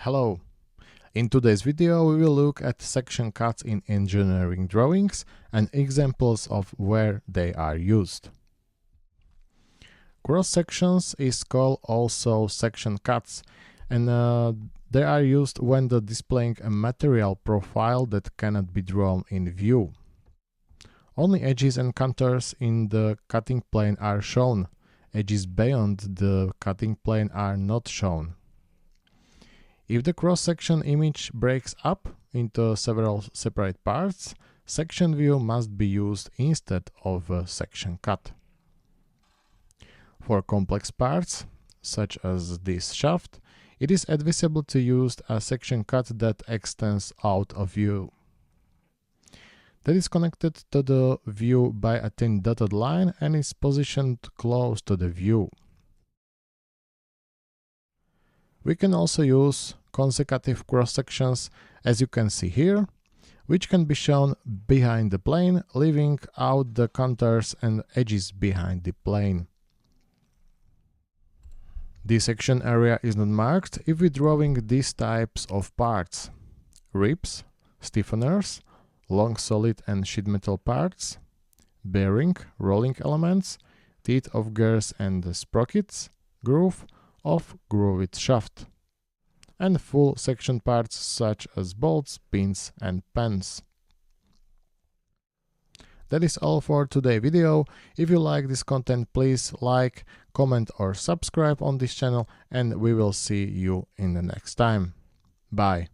Hello! In today's video we will look at section cuts in engineering drawings and examples of where they are used. Cross sections is called also section cuts, and they are used when displaying a material profile that cannot be drawn in view. Only edges and contours in the cutting plane are shown. Edges beyond the cutting plane are not shown. If the cross-section image breaks up into several separate parts, section view must be used instead of a section cut. For complex parts, such as this shaft, it is advisable to use a section cut that extends out of view. That is connected to the view by a thin dotted line and is positioned close to the view. We can also use consecutive cross-sections, as you can see here, which can be shown behind the plane, leaving out the contours and edges behind the plane. The section area is not marked if we're drawing these types of parts: ribs, stiffeners, long solid and sheet metal parts, bearing, rolling elements, teeth of gears and sprockets, groove of grooved shaft, and full section parts such as bolts, pins and pens. That is all for today's video. If you like this content, please like, comment or subscribe on this channel, and we will see you in the next time. Bye.